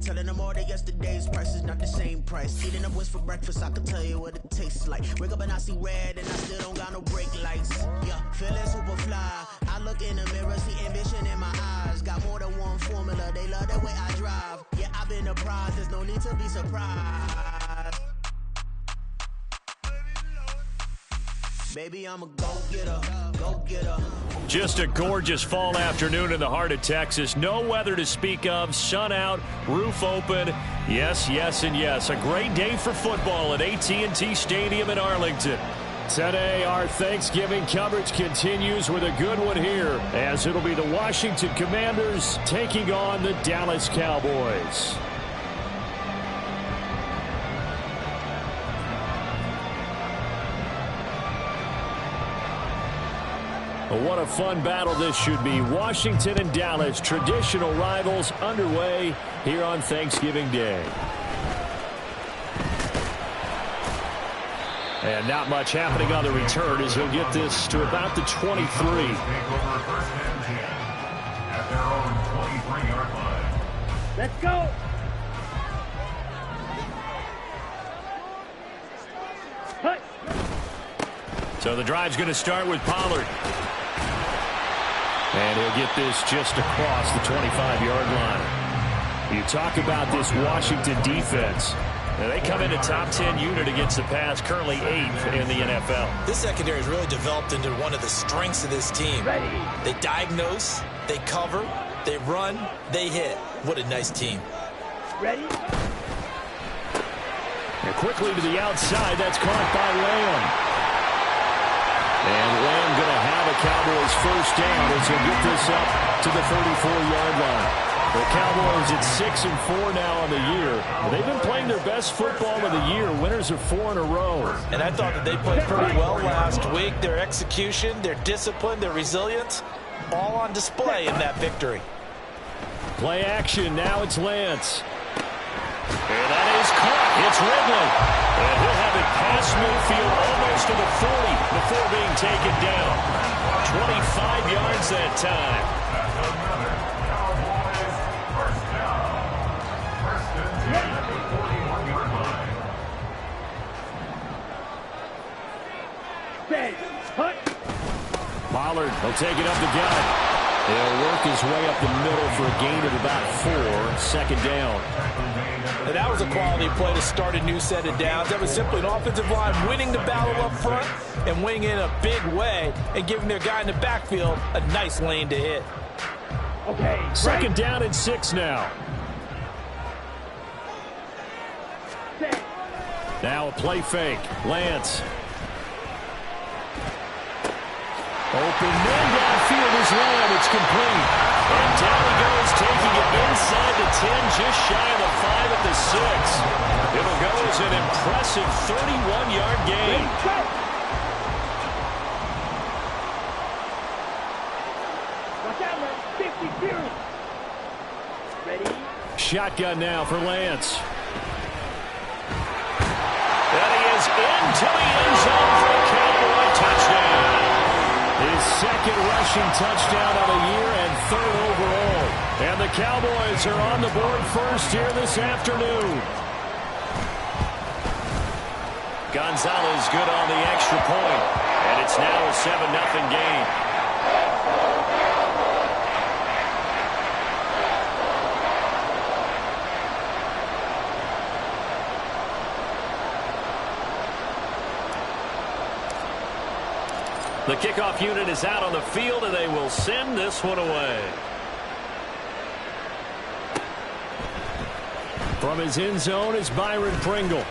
Telling them all that yesterday's price is not the same price. Eating up wings for breakfast, I can tell you what it tastes like. Wake up and I see red and I still don't got no brake lights. Yeah, feeling super fly. I look in the mirror, see ambition in my eyes. Got more than one formula, they love the way I drive. Yeah, I've been a prize, there's no need to be surprised. Baby, I'm a go-getter, go-getter. Just a gorgeous fall afternoon in the heart of Texas. No weather to speak of. Sun out, roof open. Yes, yes, and yes. A great day for football at AT&T Stadium in Arlington. Today, our Thanksgiving coverage continues with a good one here, as it'll be the Washington Commanders taking on the Dallas Cowboys. What a fun battle this should be. Washington and Dallas, traditional rivals, underway here on Thanksgiving Day. And not much happening on the return as he'll get this to about the 23. Let's go. So the drive's going to start with Pollard. And he'll get this just across the 25-yard line. You talk about this Washington defense. Now they come in a top 10 unit against the pass, currently 8th in the NFL. This secondary has really developed into one of the strengths of this team. Ready. They diagnose, they cover, they run, they hit. What a nice team. Ready. And quickly to the outside, that's caught by Lamb. And Lamb going to have a Cowboys first down as he'll get this up to the 34-yard line. The Cowboys at 6-4 now on the year. They've been playing their best football of the year. Winners of 4 in a row. And I thought that they played pretty well last week. Their execution, their discipline, their resilience, all on display in that victory. Play action. Now it's Lance. And that is caught. It's Ridley. And he'll have it past midfield almost to the 40 before being taken down. 25 yards that time. Pollard will take it up the gut. He'll work his way up the middle for a gain of about 4. Second down. And that was a quality play to start a new set of downs. That was simply an offensive line winning the battle up front and winning in a big way and giving their guy in the backfield a nice lane to hit. Okay. Second down and 6 now. Now a play fake. Lance. Open man downfield is Lamb. It's complete. And down he goes, taking it inside the 10, just shy of the 5 at the 6. It'll go as an impressive 31-yard gain. Watch out, man. 52. Ready? Shotgun now for Lance. And he is into the end zone for a Cowboy touchdown. His second rushing touchdown of the year and 3rd overall. And the Cowboys are on the board first here this afternoon. Gonzalez good on the extra point. And it's now a 7-0 game. The kickoff unit is out on the field, and they will send this one away. From his end zone is Byron Pringle.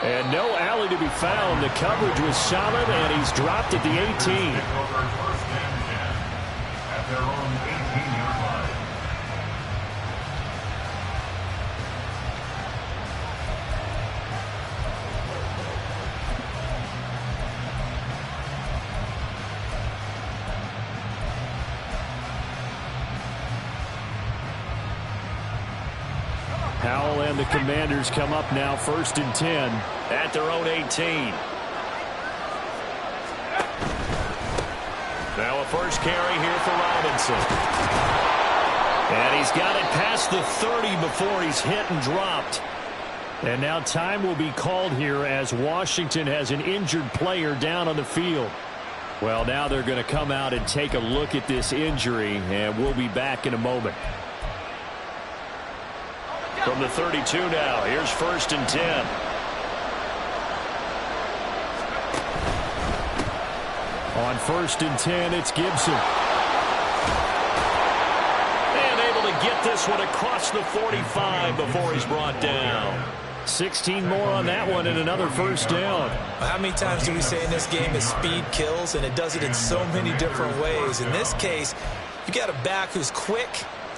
And no alley to be found. The coverage was solid, and he's dropped at the 18. At their own 18-yard line. Powell and the Commanders come up now 1st and 10 at their own 18. Now a first carry here for Robinson. And he's got it past the 30 before he's hit and dropped. And now time will be called here as Washington has an injured player down on the field. Well, now they're going to come out and take a look at this injury, and we'll be back in a moment. From the 32 now, here's 1st and 10. On 1st and 10, it's Gibson. And able to get this one across the 45 before he's brought down. 16 more on that one and another 1st down. How many times do we say in this game is speed kills, and it does it in so many different ways. In this case, you got a back who's quick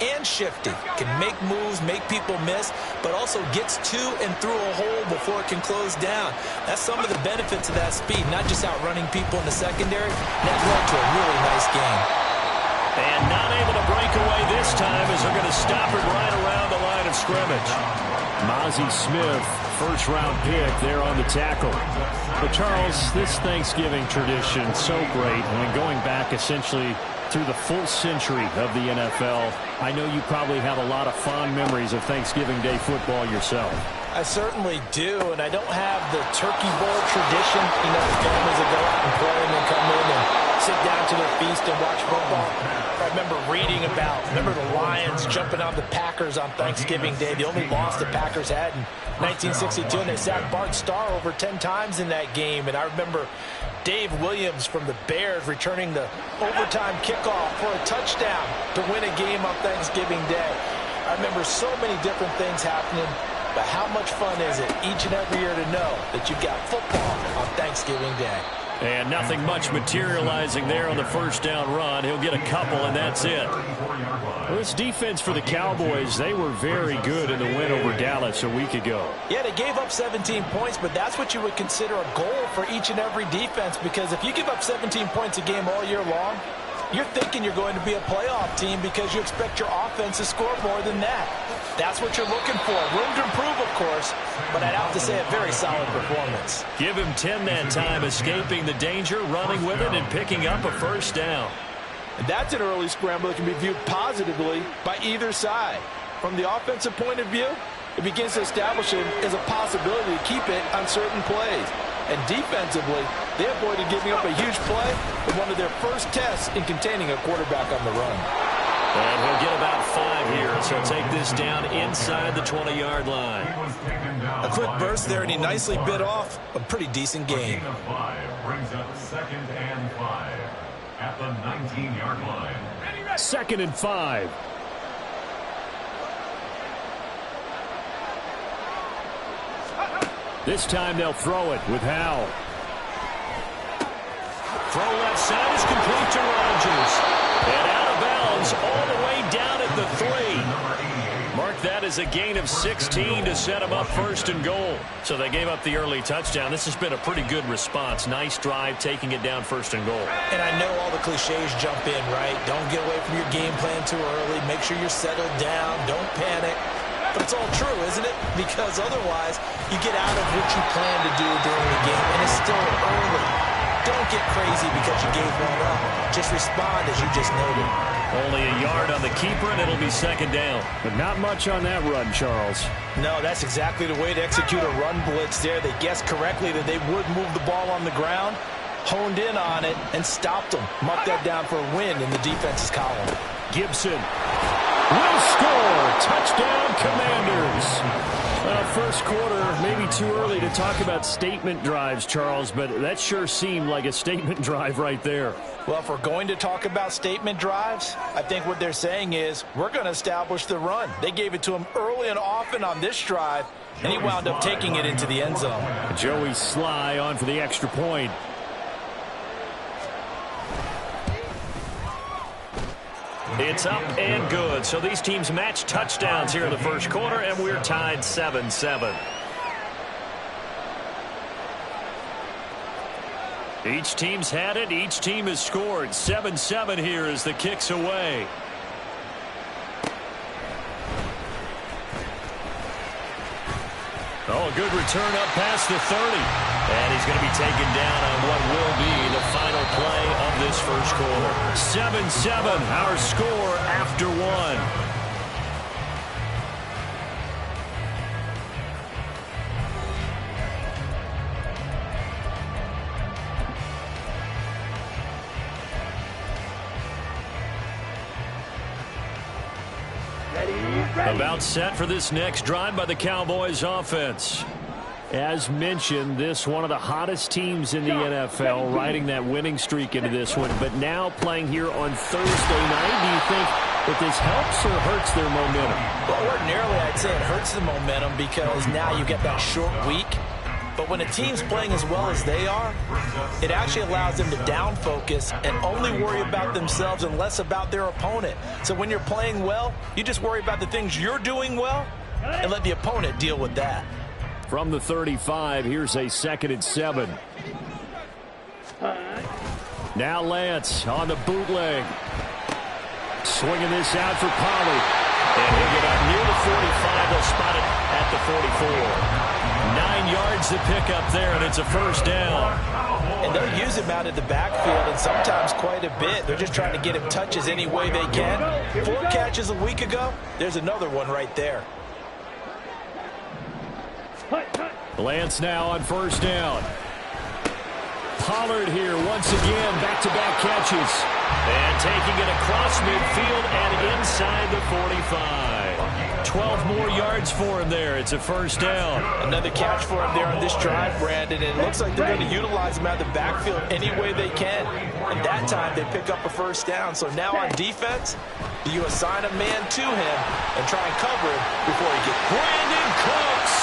and shifty, can make moves, make people miss, but also gets to and through a hole before it can close down. That's some of the benefits of that speed, not just outrunning people in the secondary. That led to a really nice game. And not able to break away this time as they're going to stop it right around the line of scrimmage. Mozzie Smith, 1st-round pick there on the tackle. But, Charles, this Thanksgiving tradition, so great. I mean, going back essentially through the full century of the NFL, I know you probably have a lot of fond memories of Thanksgiving Day football yourself. I certainly do, and I don't have the turkey bowl tradition. You know, the families that go out and play and then come in and sit down to their feast and watch football. I remember reading about, the Lions jumping on the Packers on Thanksgiving Day. The only loss the Packers had in 1962, and they sacked Bart Starr over 10 times in that game. And I remember Dave Williams from the Bears returning the overtime kickoff for a touchdown to win a game on Thanksgiving Day. I remember so many different things happening, but how much fun is it each and every year to know that you've got football on Thanksgiving Day? And nothing much materializing there on the 1st down run. He'll get a couple, and that's it. Well, this defense for the Cowboys, they were very good in the win over Dallas a week ago. Yeah, they gave up 17 points, but that's what you would consider a goal for each and every defense, because if you give up 17 points a game all year long, you're thinking you're going to be a playoff team because you expect your offense to score more than that. That's what you're looking for. Room to improve, of course, but I'd have to say a very solid performance. Give him 10 that time, escaping the danger, running with it, and picking up a 1st down. And that's an early scramble that can be viewed positively by either side. From the offensive point of view, it begins to establish it as a possibility to keep it on certain plays. And defensively, they avoided giving up a huge play in one of their first tests in containing a quarterback on the run. And he'll get about 5 here, so take this down inside the 20-yard line. A quick burst there, and he nicely bit off a pretty decent game. Brings up 2nd and 5 at the 19-yard line. 2nd and 5. This time they'll throw it with Howell. Throw left side is complete to Rodgers. And out of bounds all the way down at the 3. Mark that as a gain of 16 to set him up 1st and goal. So they gave up the early touchdown. This has been a pretty good response. Nice drive, taking it down 1st and goal. And I know all the cliches jump in, right? Don't get away from your game plan too early. Make sure you're settled down. Don't panic. But it's all true, isn't it? Because otherwise, you get out of what you plan to do during the game, and it's still early. Don't get crazy because you gave one up. Just respond as you just noted. Only a yard on the keeper, and it'll be 2nd down. But not much on that run, Charles. No, that's exactly the way to execute a run blitz there. They guessed correctly that they would move the ball on the ground, honed in on it, and stopped them. Mark that down for a win in the defense's column. Gibson will score. Touchdown, Commanders. First quarter, maybe too early to talk about statement drives, Charles, but that sure seemed like a statement drive right there. Well, if we're going to talk about statement drives, I think what they're saying is we're going to establish the run. They gave it to him early and often on this drive, and he wound up taking it into the end zone. Joey Sly on for the extra point. It's up and good. So these teams match touchdowns here in the first quarter, and we're tied 7-7. Each team's had it. Each team has scored. 7-7 here as the kick's away. Oh, a good return up past the 30. And he's going to be taken down on what will be the final play of this first quarter. 7-7, our score after one. About set for this next drive by the Cowboys offense. As mentioned, this one of the hottest teams in the NFL, riding that winning streak into this one, but now playing here on Thursday night. Do you think that this helps or hurts their momentum? Well, ordinarily, I'd say it hurts the momentum because now you get that short week. But when a team's playing as well as they are, it actually allows them to down focus and only worry about themselves and less about their opponent. So when you're playing well, you just worry about the things you're doing well and let the opponent deal with that. From the 35, here's a 2nd and 7. Now Lance on the bootleg. Swinging this out for Pollard. And he'll get out near the 45. They'll spot it at the 44. 9 yards to pick up there, and it's a first down. And they'll use him out of the backfield, and sometimes quite a bit. They're just trying to get him touches any way they can. 4 catches a week ago. There's another one right there. Lance now on first down. Pollard here once again, back-to-back catches. And taking it across midfield and inside the 45. 12 more yards for him there. It's a first down. Another catch for him there on this drive, Brandon. And it looks like they're going to utilize him out of the backfield any way they can. And that time they pick up a first down. So now on defense, do you assign a man to him and try and cover him before he gets Brandon Cooks.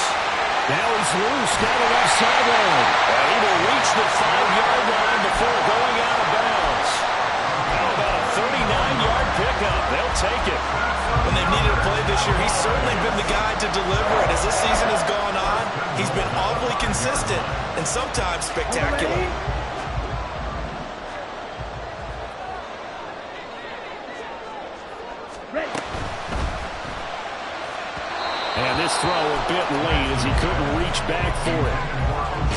Now he's loose down the left sideline. He will reach the 5-yard line before going out of bounds. How about a 39-yard pickup? They'll take it. When they've needed a play this year, he's certainly been the guy to deliver. And as this season has gone on, he's been awfully consistent and sometimes spectacular. And this throw a bit late as he couldn't reach back for it.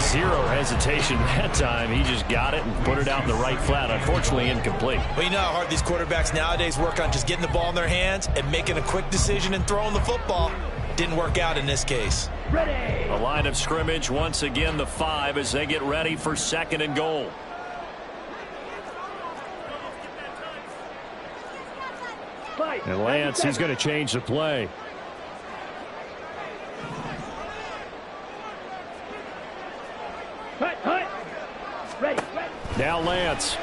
Zero hesitation that time. He just got it and put it out in the right flat. Unfortunately, incomplete. Well, you know how hard these quarterbacks nowadays work on just getting the ball in their hands and making a quick decision and throwing the football. Didn't work out in this case. The line of scrimmage, once again, the 5 as they get ready for 2nd and goal. And Lance, he's going to change the play. Now Lance.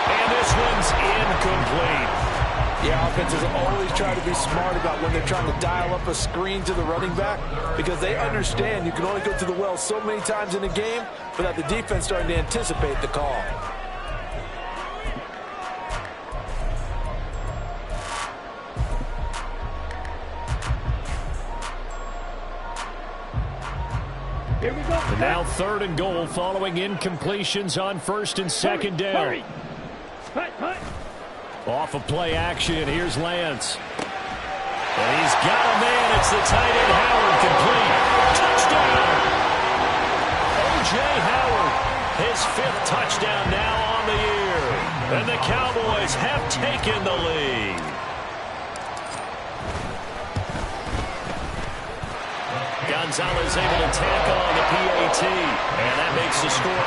And this one's incomplete. Yeah, offenses always try to be smart about when they're trying to dial up a screen to the running back because they understand you can only go to the well so many times in a game without the defense starting to anticipate the call. And now 3rd and goal following incompletions on 1st and 2nd down. Off of play action, here's Lance. And he's got a man. It's the tight end Howard, complete. Touchdown! O.J. Howard, his 5th touchdown now on the year. And the Cowboys have taken the lead. Gonzalez able to tackle on the PAT. And that makes the score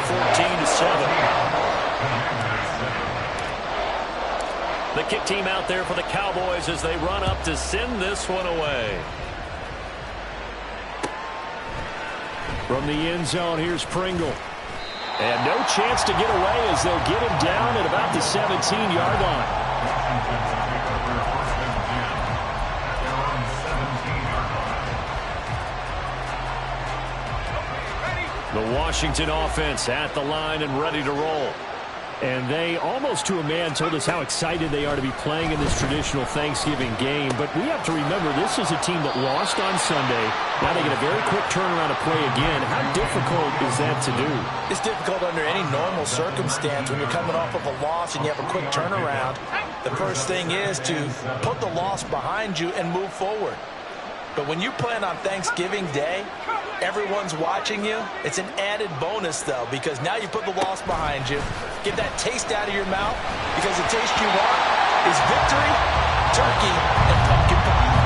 14-7. The kick team out there for the Cowboys as they run up to send this one away. From the end zone, here's Pringle. And no chance to get away as they'll get him down at about the 17-yard line. The Washington offense at the line and ready to roll. And they, almost to a man, told us how excited they are to be playing in this traditional Thanksgiving game. But we have to remember, this is a team that lost on Sunday. Now they get a very quick turnaround to play again. How difficult is that to do? It's difficult under any normal circumstance when you're coming off of a loss and you have a quick turnaround. The first thing is to put the loss behind you and move forward. But when you plan on Thanksgiving Day, everyone's watching you. It's an added bonus, though, because now you put the loss behind you. Get that taste out of your mouth, because the taste you want is victory, turkey, and pumpkin pie.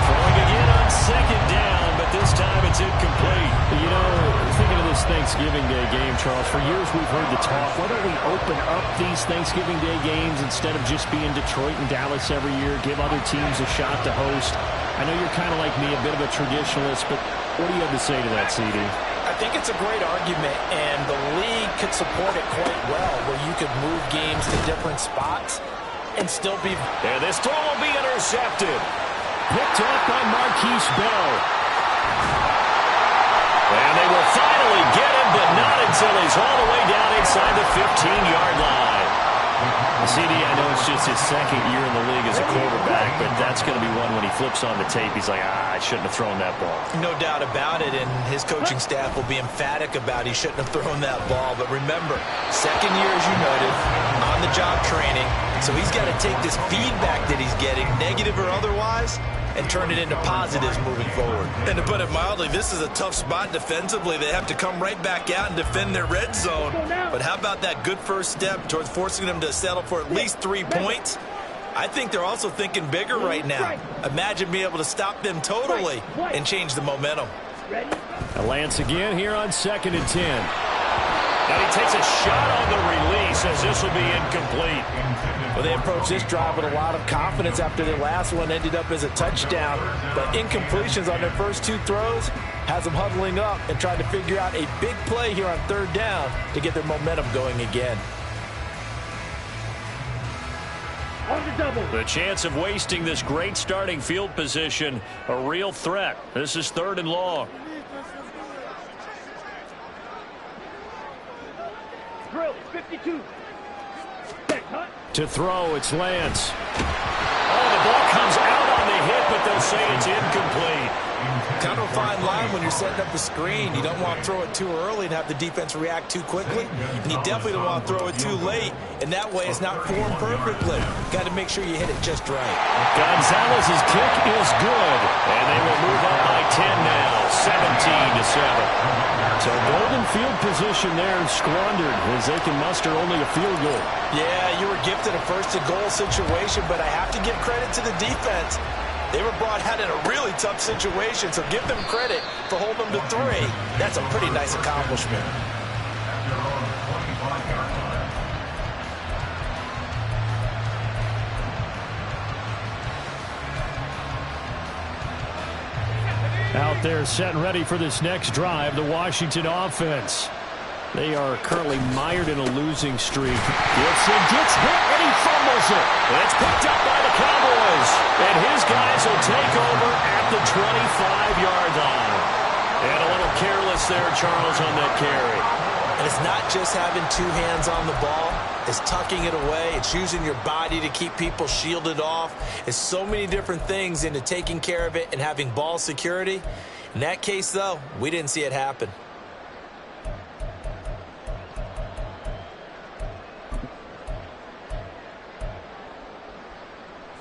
Throwing again on 2nd down, but this time it's incomplete. You know, thinking of this Thanksgiving Thanksgiving Day game, Charles. For years we've heard the talk, why don't we open up these Thanksgiving Day games instead of just being Detroit and Dallas every year, give other teams a shot to host? I know you're kind of like me, a bit of a traditionalist, but what do you have to say to that, CD? I think it's a great argument, and the league could support it quite well, where you could move games to different spots and still be... And this throw will be intercepted. Picked up by Marquise Bell. And they will finally get him, but not until he's all the way down inside the 15-yard line. CD, I know it's just his second year in the league as a quarterback, but that's going to be one when he flips on the tape. He's like, I shouldn't have thrown that ball. No doubt about it, and his coaching staff will be emphatic about he shouldn't have thrown that ball. But remember, second year, as you noted, on-the-job training, so he's got to take this feedback that he's getting, negative or otherwise, and turn it into positives moving forward. And to put it mildly, this is a tough spot defensively. They have to come right back out and defend their red zone. But how about that good first step towards forcing them to settle for at least 3 points? I think they're also thinking bigger right now. Imagine being able to stop them totally and change the momentum. Lance again here on 2nd and 10. And he takes a shot on the release as this will be incomplete. Well, they approached this drive with a lot of confidence after their last one ended up as a touchdown. But incompletions on their first 2 throws has them huddling up and trying to figure out a big play here on 3rd down to get their momentum going again. The chance of wasting this great starting field position, a real threat. This is 3rd and long. Drill 52. To throw, it's Lance. Oh, the ball comes out on the hit, but they'll say it's incomplete. Kind of a fine line when you're setting up the screen. You don't want to throw it too early and have the defense react too quickly. And you definitely don't want to throw it too late. And that way it's not formed perfectly. Got to make sure you hit it just right. Gonzalez's kick is good. And they will move up by 10 now, 17-7. So golden field position there squandered as they can muster only a field goal. Yeah, you were gifted a first-and-goal situation, but I have to give credit to the defense. They were brought out in a really tough situation, so give them credit for holding them to 3. That's a pretty nice accomplishment. Out there set and ready for this next drive, the Washington offense. They are currently mired in a losing streak. Gibson gets hit and he fumbles it. It's picked up by the Cowboys. And his guys will take over at the 25-yard line. And a little careless there, Charles, on that carry. And it's not just having 2 hands on the ball. It's tucking it away. It's using your body to keep people shielded off. It's so many different things into taking care of it and having ball security. In that case, though, we didn't see it happen.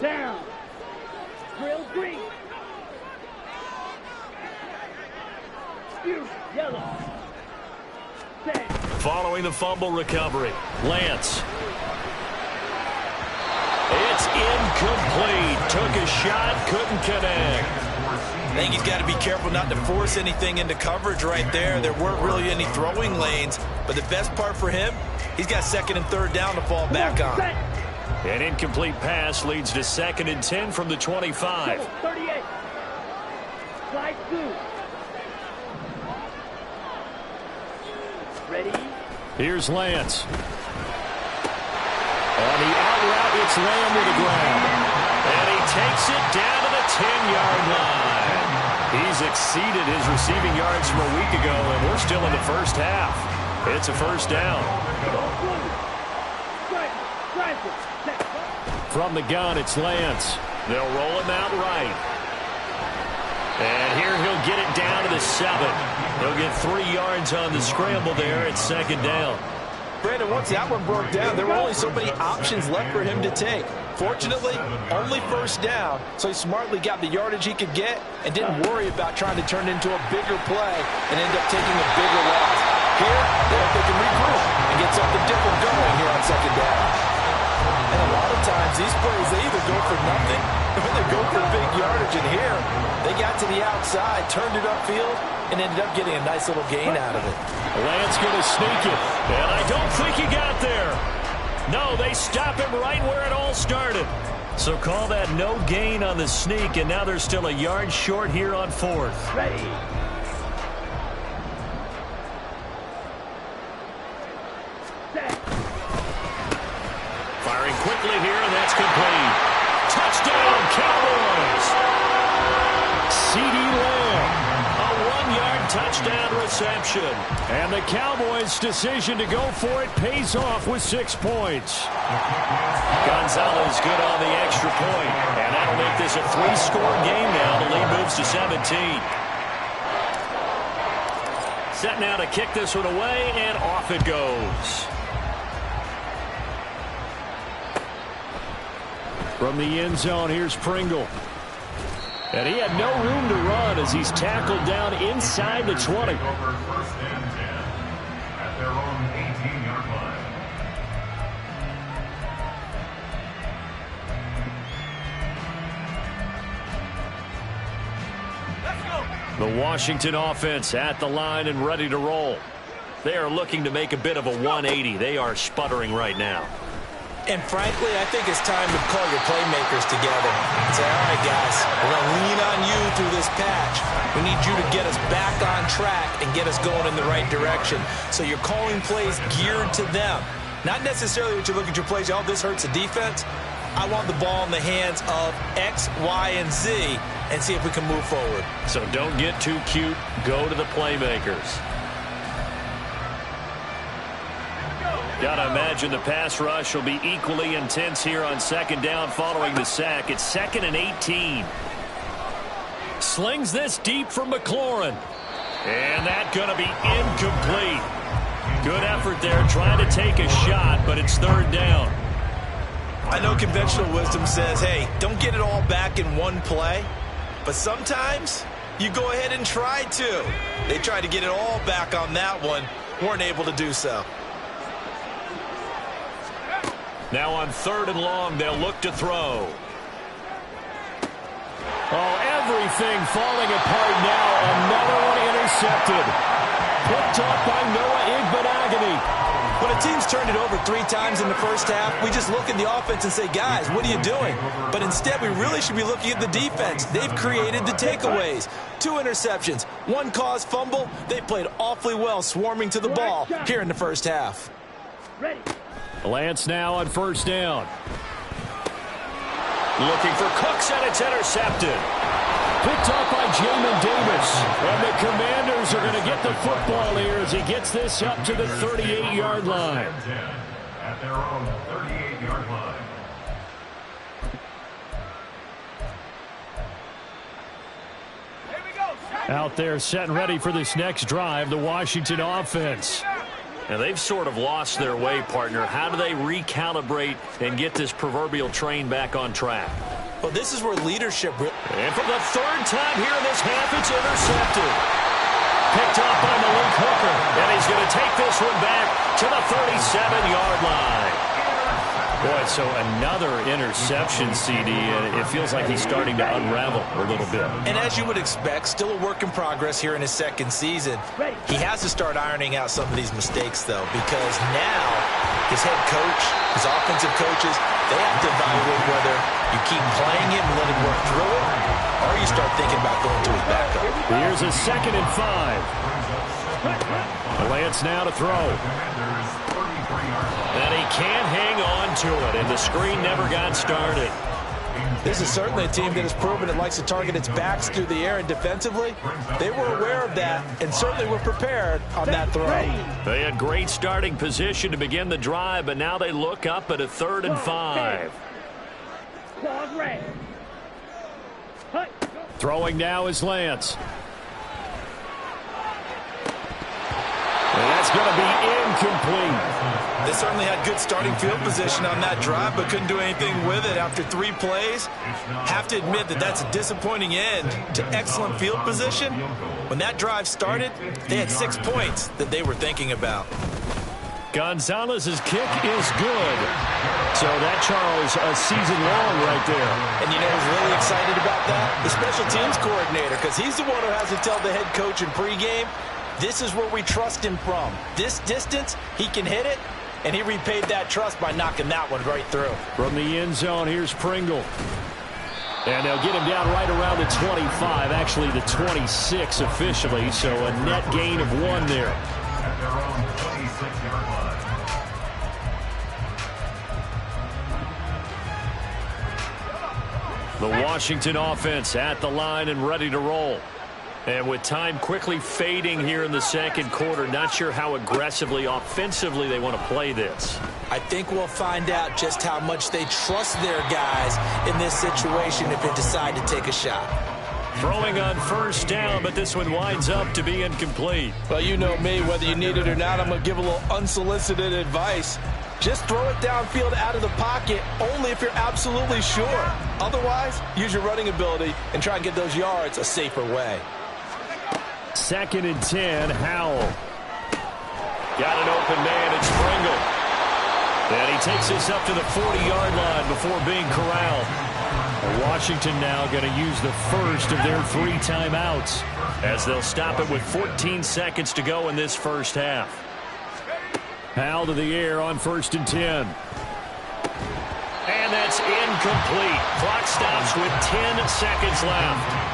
Down. Drill green. Yellow. Following the fumble recovery, Lance. It's incomplete. Took a shot, couldn't connect. I think he's got to be careful not to force anything into coverage right there. There weren't really any throwing lanes, but the best part for him, he's got 2nd and 3rd down to fall back on. An incomplete pass leads to 2nd and 10 from the 25. 38. Slide 2. Ready? Here's Lance. On the out route, it's Lamb with a grab. And he takes it down to the 10-yard line. He's exceeded his receiving yards from a week ago, and we're still in the first half. It's a first down. From the gun, it's Lance. They'll roll him out right. And here he'll get it down to the 7. He'll get 3 yards on the scramble there at 2nd down. Brandon, once that one broke down, there were only so many options left for him to take. Fortunately, only first down, so he smartly got the yardage he could get and didn't worry about trying to turn it into a bigger play and end up taking a bigger loss. Here, they hope they can regroup and get something different going here on 2nd down. And a lot of times, these plays, they either go for nothing or they go for big yardage. And here, they got to the outside, turned it upfield, and ended up getting a nice little gain out of it. Lance going to sneak it, and I don't think he got there. No, they stop him right where it all started. So call that no gain on the sneak, and now they're still a yard short here on fourth. Ready. Set. Firing quickly here, and that's complete. Touchdown, Cowboys! CeeDee Lamb. A one-yard touchdown reception. And the Cowboys' decision to go for it pays off with 6 points. Gonzalez good on the extra point. And that'll make this a 3-score game now. The lead moves to 17. Set now to kick this one away, and off it goes. From the end zone, here's Pringle. And he had no room to run as he's tackled down inside the 20. Over first and 10 at their own 18-yard line. The Washington offense at the line and ready to roll. They are looking to make a bit of a 180. They are sputtering right now. And frankly, I think it's time to call your playmakers together and say, all right, guys, we're going to lean on you through this patch. We need you to get us back on track and get us going in the right direction. So you're calling plays geared to them. Not necessarily what you look at your plays, oh, this hurts the defense. I want the ball in the hands of X, Y, and Z and see if we can move forward. So don't get too cute. Go to the playmakers. Gotta imagine the pass rush will be equally intense here on second down following the sack. It's 2nd and 18. Slings this deep from McLaurin. And that's gonna be incomplete. Good effort there trying to take a shot, but it's 3rd down. I know conventional wisdom says, hey, don't get it all back in one play. But sometimes you go ahead and try to. They tried to get it all back on that one. Weren't able to do so. Now on 3rd and long, they'll look to throw. Oh, everything falling apart now. Another one intercepted. Picked up by Noah Igbenogany. When a team's turned it over 3 times in the first half, we just look at the offense and say, guys, what are you doing? But instead, we really should be looking at the defense. They've created the takeaways. 2 interceptions, 1 caused fumble. They played awfully well swarming to the ball here in the first half. Ready. Lance now on 1st down. Looking for Cooks, and it's intercepted. Picked up by Jamin Davis. And the Commanders are going to get the football here as he gets this up to the 38-yard line. At their own 38-yard line. Out there set and ready for this next drive, the Washington offense. Now they've sort of lost their way, partner. How do they recalibrate and get this proverbial train back on track? Well, this is where leadership... And for the 3rd time here in this half, it's intercepted. Picked up by Malik Hooker. And he's going to take this one back to the 37-yard line. Boy, so another interception, CD. It feels like he's starting to unravel a little bit. And as you would expect, still a work in progress here in his 2nd season. He has to start ironing out some of these mistakes, though, because now his head coach, his offensive coaches, they have to evaluate whether you keep playing him and let him work through it, or you start thinking about going to his backup. Here's a 2nd and 5. Lance now to throw. And he can't hang on to it, and the screen never got started. This is certainly a team that has proven it likes to target its backs through the air, and defensively, they were aware of that and certainly were prepared on that throw. They had great starting position to begin the drive, but now they look up at a 3rd and 5. Claws red. Throwing now is Lance. And that's going to be incomplete. They certainly had good starting field position on that drive, but couldn't do anything with it after 3 plays. Have to admit that that's a disappointing end to excellent field position. When that drive started, they had 6 points that they were thinking about. Gonzalez's kick is good. So that, Charles, a season long right there. And you know who's really excited about that? The special teams coordinator, because he's the one who has to tell the head coach in pregame, this is where we trust him from. This distance, he can hit it, and he repaid that trust by knocking that one right through. From the end zone, here's Pringle. And they'll get him down right around the 25, actually the 26 officially, so a net gain of 1 there. At their own 26-yard line. The Washington offense at the line and ready to roll. And with time quickly fading here in the second quarter, not sure how aggressively, offensively they want to play this. I think we'll find out just how much they trust their guys in this situation if they decide to take a shot. Throwing on first down, but this one winds up to be incomplete. Well, you know me, whether you need it or not, I'm going to give a little unsolicited advice. Just throw it downfield out of the pocket only if you're absolutely sure. Otherwise, use your running ability and try and get those yards a safer way. 2nd and 10, Howell. Got an open man, it's Pringle. And he takes this up to the 40-yard line before being corralled. Washington now going to use the first of their 3 timeouts as they'll stop it with 14 seconds to go in this first half. Howell to the air on 1st and 10. And that's incomplete. Clock stops with 10 seconds left.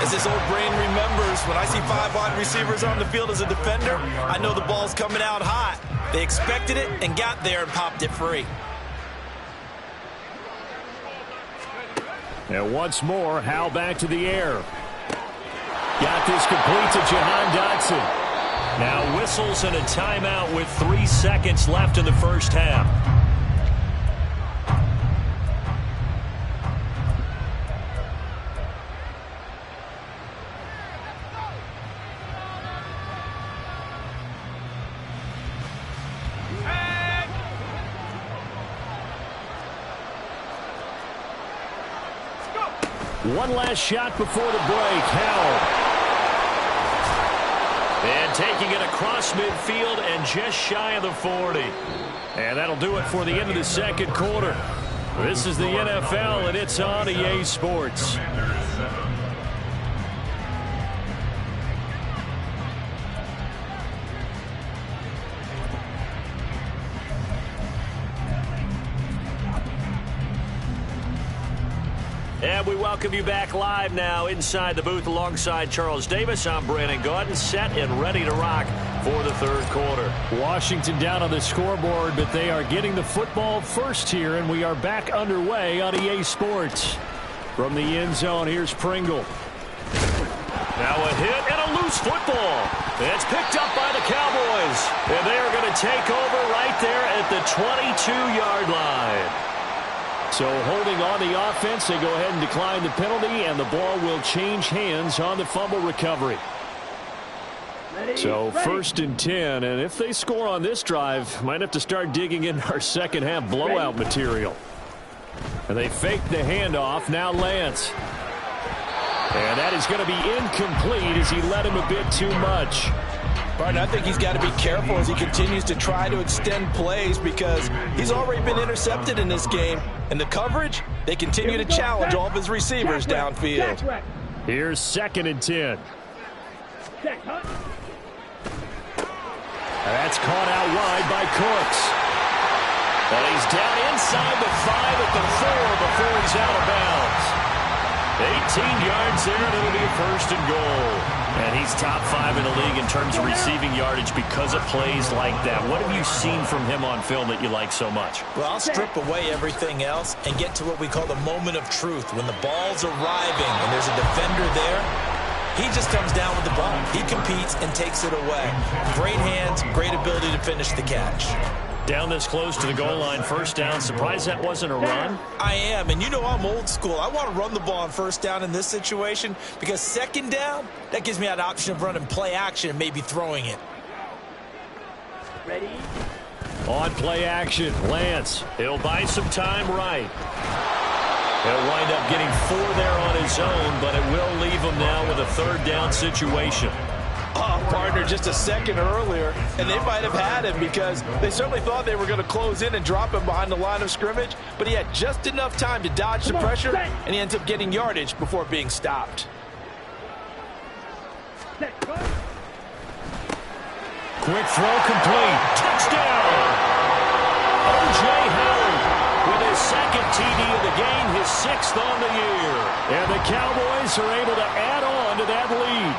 As this old brain remembers, when I see 5 wide receivers on the field as a defender, I know the ball's coming out hot. They expected it and got there and popped it free. And once more, Howell back to the air. Got this complete to Jahan Dotson. Now whistles and a timeout with 3 seconds left in the first half. One last shot before the break. Howell. And taking it across midfield and just shy of the 40. And that'll do it for the end of the second quarter. This is the NFL, and it's on EA Sports. And we welcome you back live now inside the booth alongside Charles Davis. I'm Brandon Gaudin, set and ready to rock for the third quarter. Washington down on the scoreboard, but they are getting the football first here, and we are back underway on EA Sports. From the end zone, here's Pringle. Now a hit and a loose football. It's picked up by the Cowboys, and they are going to take over right there at the 22-yard line. So holding on the offense, they go ahead and decline the penalty, and the ball will change hands on the fumble recovery. So 1st and 10, and if they score on this drive, might have to start digging in our second half blowout material. And they fake the handoff. Now Lance. And that is going to be incomplete as he led him a bit too much. Barton, I think he's got to be careful as he continues to try to extend plays because he's already been intercepted in this game. And the coverage, they continue to challenge all of his receivers downfield. Here's 2nd and 10. That's caught out wide by Cooks. And he's down inside the 5 at the 4 before he's out of bounds. 18 yards there, and it'll be a 1st and goal. And he's top 5 in the league in terms of receiving yardage because of plays like that. What have you seen from him on film that you like so much? Well, I'll strip away everything else and get to what we call the moment of truth. When the ball's arriving and there's a defender there, he just comes down with the ball. He competes and takes it away. Great hands, great ability to finish the catch. Down this close to the goal line, 1st down. Surprised that wasn't a run? I am, and you know I'm old school. I want to run the ball on 1st down in this situation because 2nd down, that gives me that option of running play action and maybe throwing it. Ready? On play action, Lance. He'll buy some time right. He'll wind up getting 4 there on his own, but it will leave him now with a 3rd down situation. Oh, partner, just a second earlier, and they might have had him because they certainly thought they were going to close in and drop him behind the line of scrimmage, but he had just enough time to dodge the pressure, and he ends up getting yardage before being stopped. Quick throw complete. Touchdown! O.J. Howard with his second TD of the game, his 6th on the year. And the Cowboys are able to add on to that lead.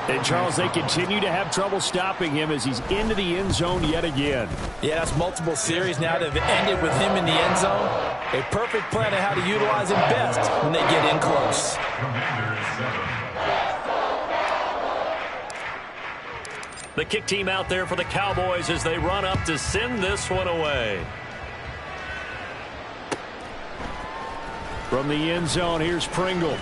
And, Charles, they continue to have trouble stopping him as he's into the end zone yet again. Yeah, that's multiple series now that have ended with him in the end zone. A perfect plan of how to utilize him best when they get in close. The kick team out there for the Cowboys as they run up to send this one away. From the end zone, here's Pringle.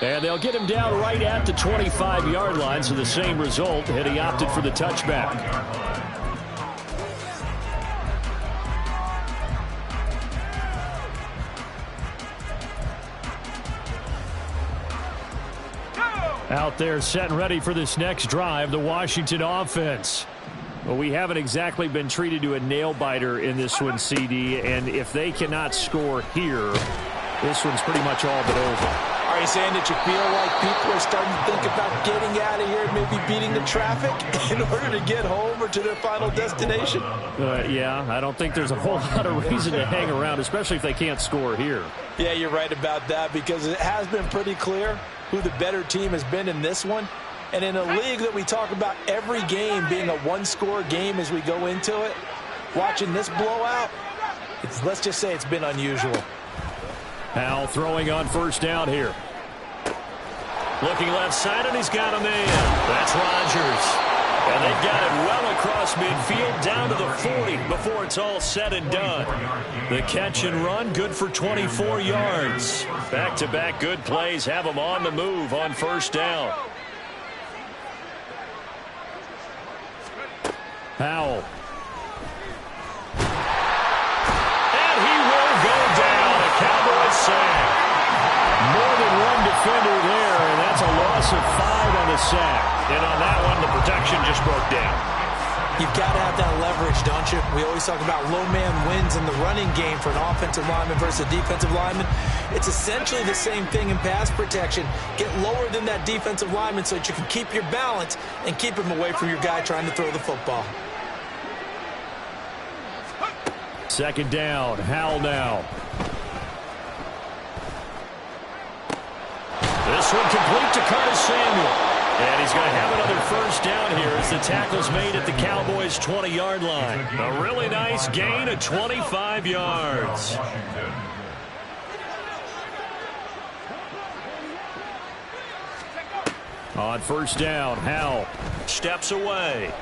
And they'll get him down right at the 25-yard line, so the same result, and he opted for the touchback. Out there set and ready for this next drive, the Washington offense. Well, we haven't exactly been treated to a nail-biter in this one, CD, and if they cannot score here, this one's pretty much all but over. Are you saying that you feel like people are starting to think about getting out of here and maybe beating the traffic in order to get home or to their final destination? Yeah, I don't think there's a whole lot of reason to hang around, especially if they can't score here. Yeah, you're right about that because it has been pretty clear who the better team has been in this one. And in a league that we talk about every game being a one-score game as we go into it, watching this blowout, let's just say it's been unusual. Howell throwing on first down here. Looking left side, and he's got a man. That's Rodgers. And they've got it well across midfield down to the 40 before it's all said and done. The catch and run, good for 24 yards. Back-to-back good plays have them on the move on first down. Howell. And he will go down. A Cowboys sack. More than one defender there, and that's a loss of 5 on the sack. And on that one, the protection just broke down. You've got to have that leverage, don't you? We always talk about low man wins in the running game for an offensive lineman versus a defensive lineman. It's essentially the same thing in pass protection. Get lower than that defensive lineman so that you can keep your balance and keep him away from your guy trying to throw the football. Second down, Howell now. This one complete to Curtis Samuel. And he's going to have another first down here as the tackle's made at the Cowboys' 20-yard line. A really nice gain of 25 yards. On first down, Howell steps away.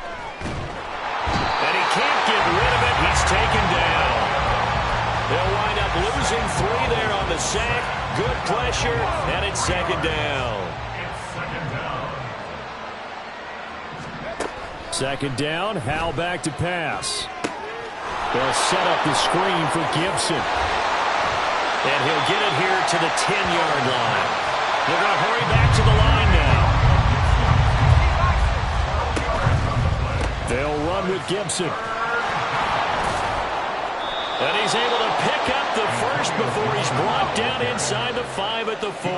And he can't get rid of it. He's taken down. They'll wind up losing 3 there on the sack. Good pressure, and it's second down. Second down, Howell back to pass. They'll set up the screen for Gibson. And he'll get it here to the 10-yard line. They're going to hurry back to the line now. They'll run with Gibson. And he's able to pick up the first before he's brought down inside the 5 at the 4.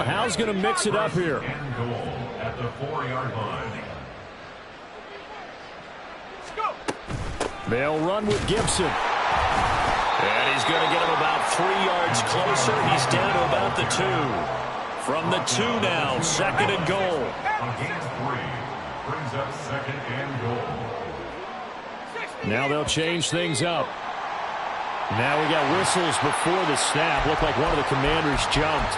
Howell's going to mix it up here. At the 4-yard line. They'll run with Gibson. And he's going to get him about 3 yards closer. He's down to about the 2. From the 2 now, second and goal. A gain of 3 brings up second and goal. Now they'll change things up. Now we got whistles before the snap. Looked like one of the Commanders jumped.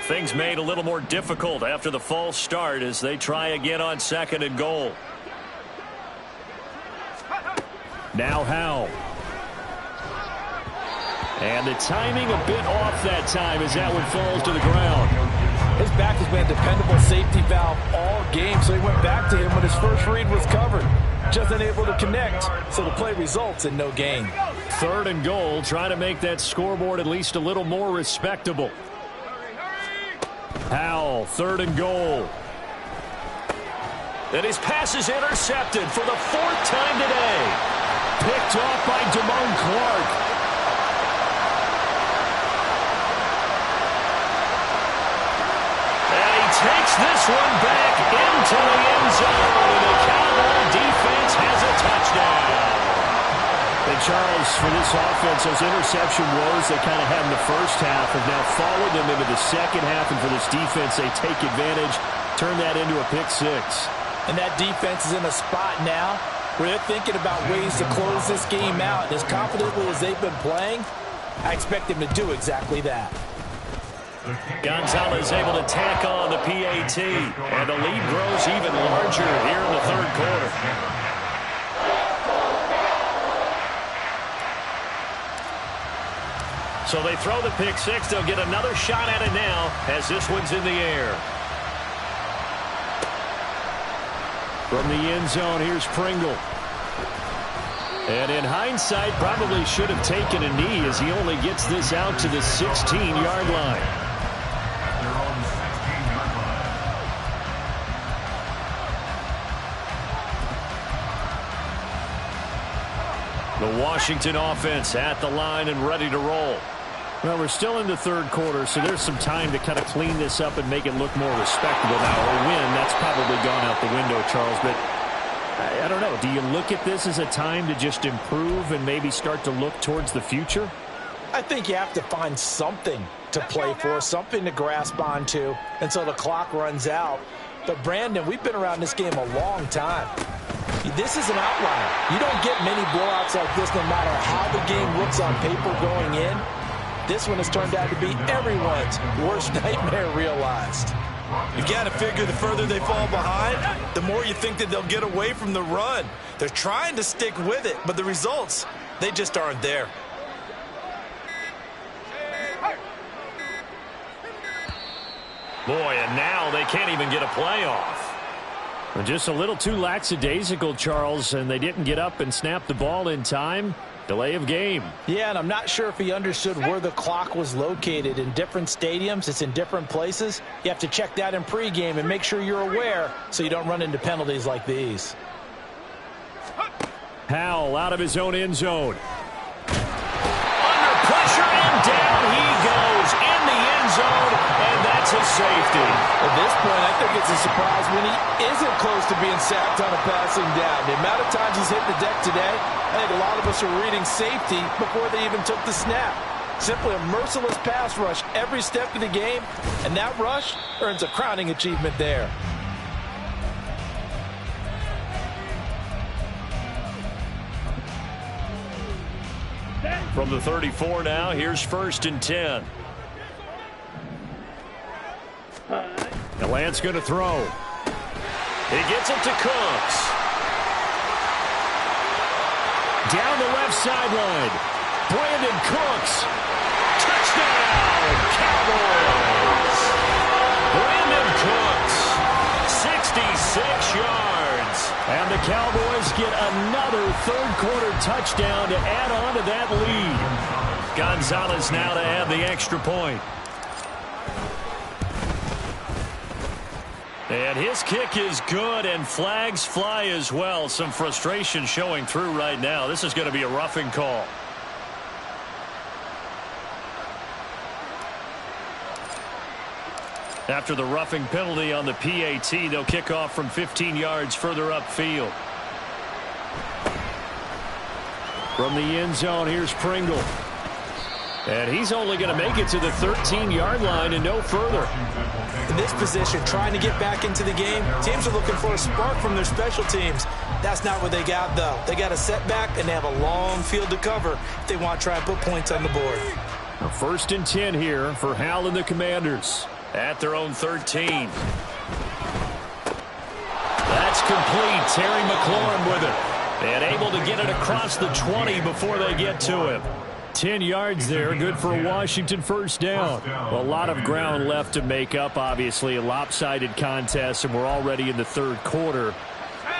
Things made a little more difficult after the false start as they try again on second and goal. Now Howell. And the timing a bit off that time as that one falls to the ground. His back has been a dependable safety valve all game, so he went back to him when his first read was covered. just unable to connect, so the play results in no gain. 3rd and goal, trying to make that scoreboard at least a little more respectable. Howell, 3rd and goal. And his pass is intercepted for the 4th time today. Picked off by Damone Clark. And he takes this one back into the end zone. And the Cowboy defense has a touchdown. And Charles, for this offense, those interception woes they kind of had in the first half have now followed them into the second half. And for this defense, they take advantage, turn that into a pick 6. And that defense is in a spot now where they're thinking about ways to close this game out. And as confidently as they've been playing, I expect them to do exactly that. Gonzalez able to tack on the PAT. And the lead grows even larger here in the 3rd quarter. So they throw the pick 6. They'll get another shot at it now as this one's in the air. From the end zone, here's Pringle. And in hindsight, probably should have taken a knee as he only gets this out to the 16-yard line. The Washington offense at the line and ready to roll. Well, we're still in the 3rd quarter, so there's some time to kind of clean this up and make it look more respectable. Now, a win, that's probably gone out the window, Charles, but I don't know. Do you look at this as a time to just improve and maybe start to look towards the future? I think you have to find something to play for, something to grasp onto until the clock runs out. But, Brandon, we've been around this game a long time. This is an outlier. You don't get many blowouts like this no matter how the game looks on paper going in. This one has turned out to be everyone's worst nightmare realized. You got to figure the further they fall behind, the more you think that they'll get away from the run. They're trying to stick with it, but the results, they just aren't there. Boy, and now they can't even get a playoff. Just a little too lackadaisical, Charles, and they didn't get up and snap the ball in time. Delay of game. Yeah, and I'm not sure if he understood where the clock was located. In different stadiums, it's in different places. You have to check that in pregame and make sure you're aware so you don't run into penalties like these. Howell out of his own end zone. Under pressure, and down he goes in the end zone, and that's a safety. At this point, I think it's a surprise when he isn't close to being sacked on a passing down. The amount of times he's hit the deck today, I think a lot of us are reading safety before they even took the snap. Simply a merciless pass rush every step of the game, and that rush earns a crowning achievement there. From the 34 now, here's 1st and 10. The Lance going to throw. He gets it to Cooks. Down the left sideline. Brandon Cooks. Touchdown, Cowboys. Brandon Cooks, 66 yards. And the Cowboys get another 3rd quarter touchdown to add on to that lead. Gonzalez now to add the extra point. And his kick is good, and flags fly as well. Some frustration showing through right now. This is going to be a roughing call. After the roughing penalty on the PAT, they'll kick off from 15 yards further upfield. From the end zone, here's Pringle. And he's only going to make it to the 13-yard line and no further. In this position, trying to get back into the game, teams are looking for a spark from their special teams. That's not what they got, though. They got a setback, and they have a long field to cover if they want to try and put points on the board. 1st and 10 here for Hal and the Commanders at their own 13. That's complete. Terry McLaurin with it. And able to get it across the 20 before they get to him. 10 yards there, good for a Washington 1st down. Well, a lot of ground left to make up, obviously. A lopsided contest, and we're already in the 3rd quarter.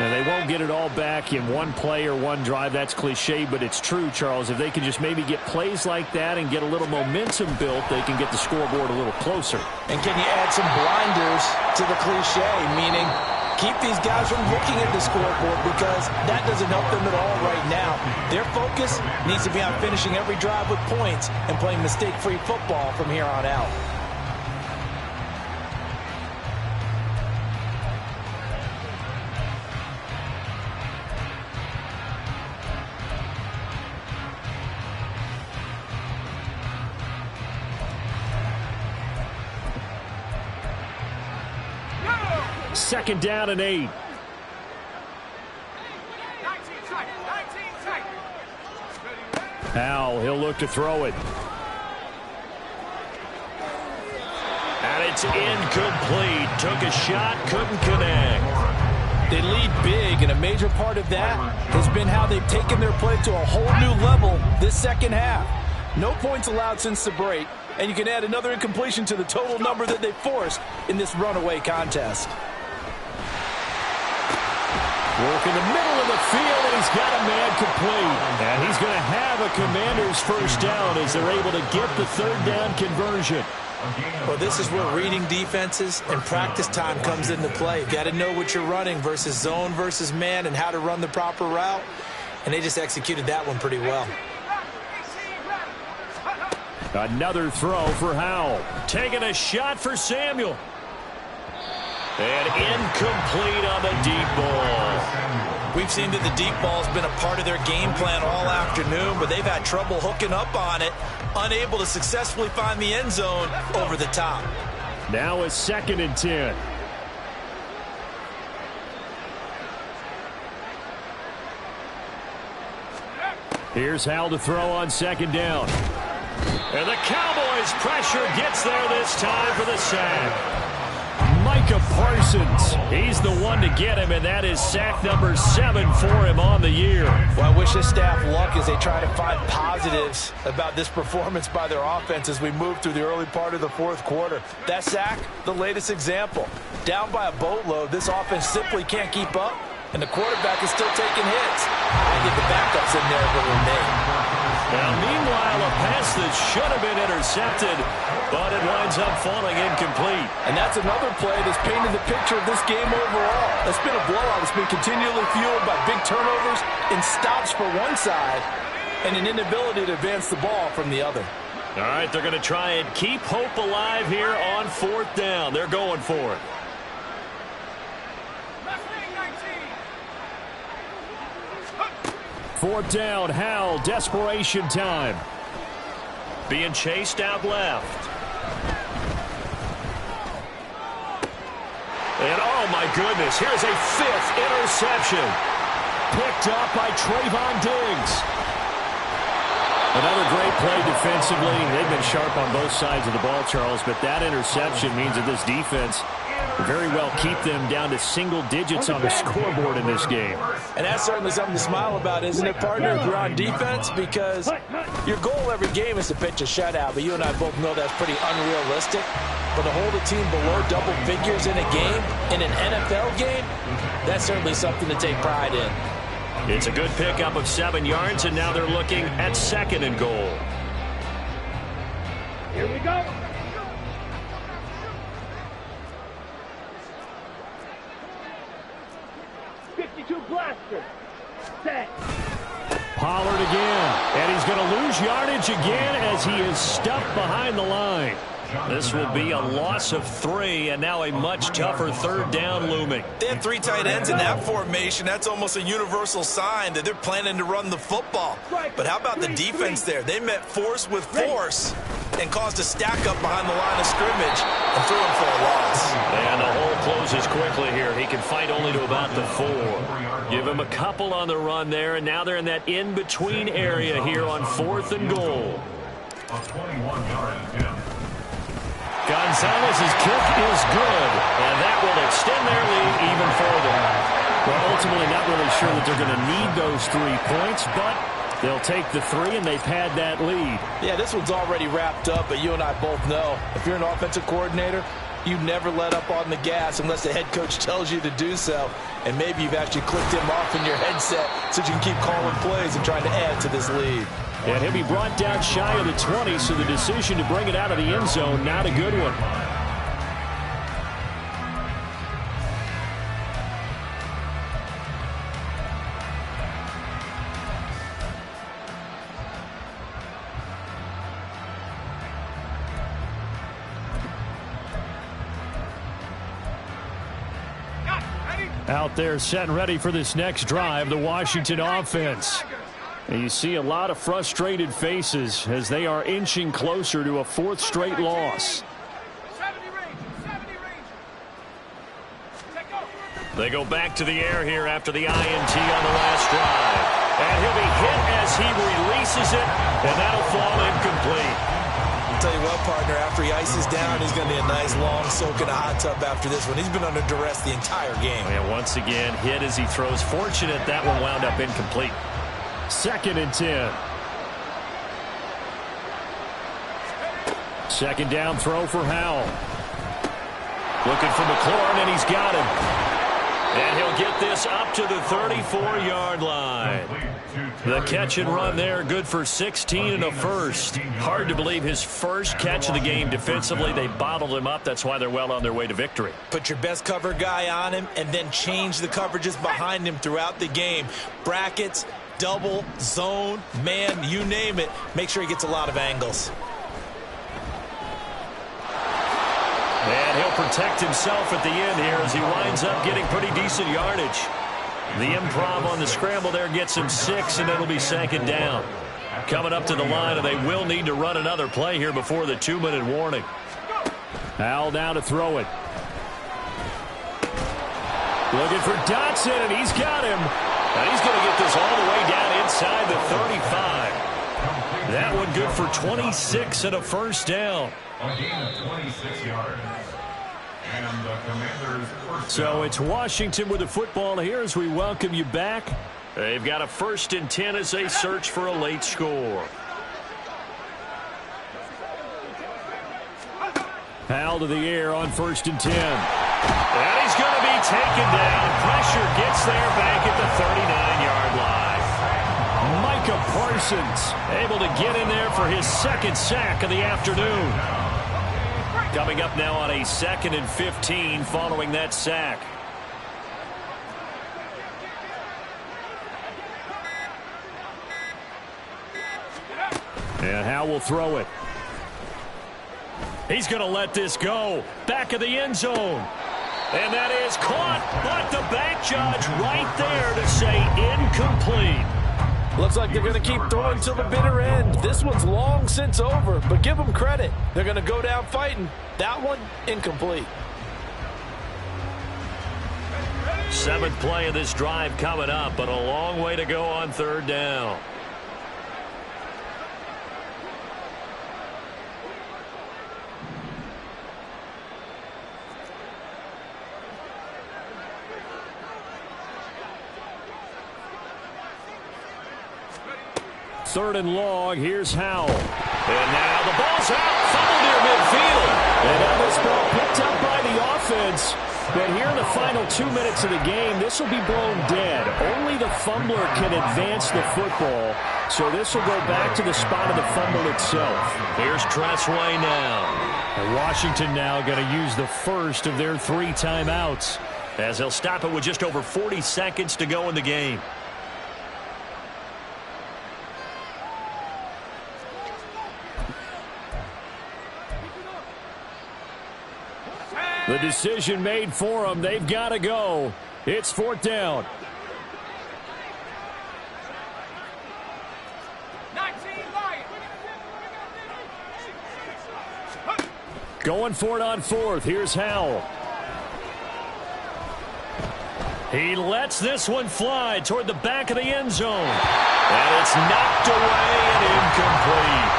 And they won't get it all back in one play or one drive. That's cliche, but it's true, Charles. If they can just maybe get plays like that and get a little momentum built, they can get the scoreboard a little closer. And can you add some blinders to the cliche, meaning keep these guys from looking at the scoreboard, because that doesn't help them at all right now. Their focus needs to be on finishing every drive with points and playing mistake-free football from here on out. Second down and 8. Howell, he'll look to throw it. And it's incomplete. Took a shot, couldn't connect. They lead big, and a major part of that has been how they've taken their play to a whole new level this second half. No points allowed since the break, and you can add another incompletion to the total number that they forced in this runaway contest. Work in the middle of the field, and he's got a man complete. And he's going to have a Commanders first down as they're able to get the third down conversion. Well, this is where reading defenses and practice time comes into play. You've got to know what you're running versus zone versus man and how to run the proper route. And they just executed that one pretty well. Another throw for Howell. Taking a shot for Samuel. And incomplete on the deep ball. We've seen that the deep ball has been a part of their game plan all afternoon, but they've had trouble hooking up on it, unable to successfully find the end zone over the top. Now a 2nd and 10. Here's Howell to throw on 2nd down. And the Cowboys pressure gets there this time for the sack. Micah Parsons, he's the one to get him, and that is sack number 7 for him on the year. Well, I wish his staff luck as they try to find positives about this performance by their offense as we move through the early part of the fourth quarter. That sack, the latest example. Down by a boatload, this offense simply can't keep up, and the quarterback is still taking hits. I get the backups in there for their name. Now, meanwhile, a pass that should have been intercepted, but it winds up falling incomplete. And that's another play that's painted the picture of this game overall. It's been a blowout. It's been continually fueled by big turnovers and stops for one side and an inability to advance the ball from the other. All right, they're going to try and keep hope alive here on 4th down. They're going for it. Fourth down, Howell, desperation time. Being chased out left. And oh my goodness, here's a 5th interception. Picked up by Trayvon Diggs. Another great play defensively. They've been sharp on both sides of the ball, Charles, but that interception means that this defense very well keep them down to single digits on the scoreboard in this game. And that's certainly something to smile about, isn't it, partner, if you're on defense? Because your goal every game is to pitch a shutout, but you and I both know that's pretty unrealistic. But to hold a team below double figures in a game, in an NFL game, that's certainly something to take pride in. It's a good pickup of 7 yards, and now they're looking at 2nd and goal. Here we go. Blaster. Set. Pollard again, and he's going to lose yardage again as he is stuffed behind the line. This will be a loss of 3, and now a much tougher 3rd down looming. They had 3 tight ends in that formation. That's almost a universal sign that they're planning to run the football. But how about the defense there? They met force with force and caused a stack up behind the line of scrimmage and threw him for a loss. And the hole closes quickly here. He can fight only to about the 4. Give him a couple on the run there, and now they're in that in-between area here on 4th and goal. A 21-yard attempt. Gonzalez's kick is good, and that will extend their lead even further. Well, ultimately not really sure that they're going to need those 3 points, but they'll take the 3, and they've had that lead. Yeah, this one's already wrapped up, but you and I both know if you're an offensive coordinator, you never let up on the gas unless the head coach tells you to do so. And maybe you've actually clicked him off in your headset so you can keep calling plays and trying to add to this lead. And he'll be brought down shy of the 20, so the decision to bring it out of the end zone, not a good one. Out there set and ready for this next drive, the Washington offense. And you see a lot of frustrated faces as they are inching closer to a fourth straight loss. They go back to the air here after the INT on the last drive. And he'll be hit as he releases it, and that'll fall incomplete. I'll tell you what, partner, after he ices down, he's going to be a nice long soak in a hot tub after this one. He's been under duress the entire game. And once again, hit as he throws. Fortunate that one wound up incomplete. 2nd and 10. Second down throw for Howell. Looking for McLaurin, and he's got him. And he'll get this up to the 34-yard line. The catch and run there, good for 16 and a first. Hard to believe his first catch of the game defensively. They bottled him up. That's why they're well on their way to victory. Put your best cover guy on him and then change the coverages behind him throughout the game. Brackets, double, zone, man, you name it. Make sure he gets a lot of angles. And he'll protect himself at the end here as he winds up getting pretty decent yardage. The improv on the scramble there gets him 6, and it'll be 2nd down. Coming up to the line, and they will need to run another play here before the 2-minute warning. Howell down to throw it. Looking for Dotson, and he's got him. And he's going to get this all the way down inside the 35. That one good for 26 and a first down. A gain of 26 yards. And the Commanders' first So down. it's Washington with the football here as we welcome you back. They've got a 1st and 10 as they search for a late score. Howell to the air on 1st and 10. And he's going to be taken down. Pressure gets there back at the 39-yard line. Micah Parsons able to get in there for his 2nd sack of the afternoon. Coming up now on a 2nd and 15 following that sack. And Howell will throw it. He's going to let this go. Back of the end zone. And that is caught, but the back judge right there to say incomplete. Looks like they're going to keep throwing till the bitter end. This one's long since over, but give them credit. They're going to go down fighting. That one, incomplete. 7th play of this drive coming up, but a long way to go on 3rd down. Third and long, here's Howell. And now the ball's out, fumbled near midfield. And now this ball picked up by the offense. But here in the final 2 minutes of the game, this will be blown dead. Only the fumbler can advance the football. So this will go back to the spot of the fumble itself. Here's Tressway now. And Washington now going to use the first of their 3 timeouts, as they'll stop it with just over 40 seconds to go in the game. The decision made for them. They've got to go. It's 4th down. Going for it on 4th. Here's Howell. He lets this one fly toward the back of the end zone. And it's knocked away and incomplete.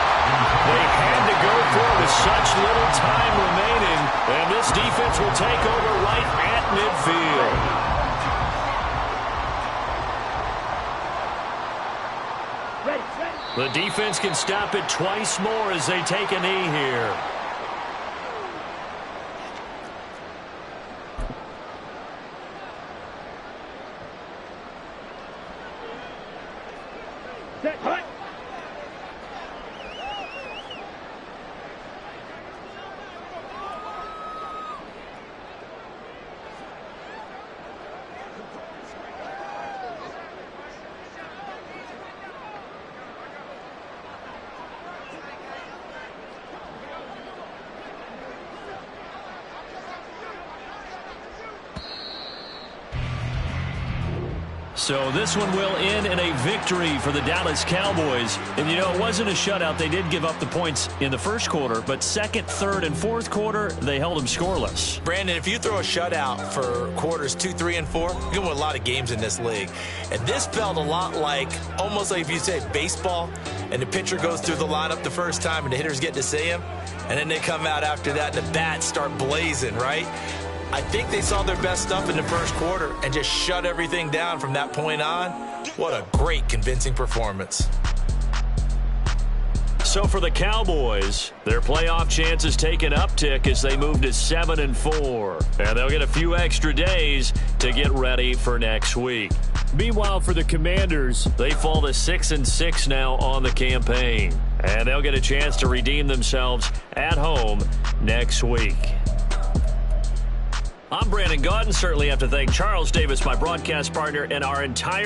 They had to go for it with such little time remaining. And this defense will take over right at midfield. The defense can stop it twice more as they take a knee here. Set. Hut. So this one will end in a victory for the Dallas Cowboys. And, you know, it wasn't a shutout. They did give up the points in the first quarter, but second, third, and fourth quarter, they held them scoreless. Brandon, if you throw a shutout for quarters 2, 3, and 4, you're going to win a lot of games in this league. And this felt a lot like, almost like if you say baseball, and the pitcher goes through the lineup the first time and the hitters get to see him, and then they come out after that and the bats start blazing, right? I think they saw their best stuff in the first quarter and just shut everything down from that point on. What a great, convincing performance. So for the Cowboys, their playoff chances take an uptick as they move to 7-4. And they'll get a few extra days to get ready for next week. Meanwhile, for the Commanders, they fall to 6-6 now on the campaign. And they'll get a chance to redeem themselves at home next week. I'm Brandon Gaudin. Certainly have to thank Charles Davis, my broadcast partner, and our entire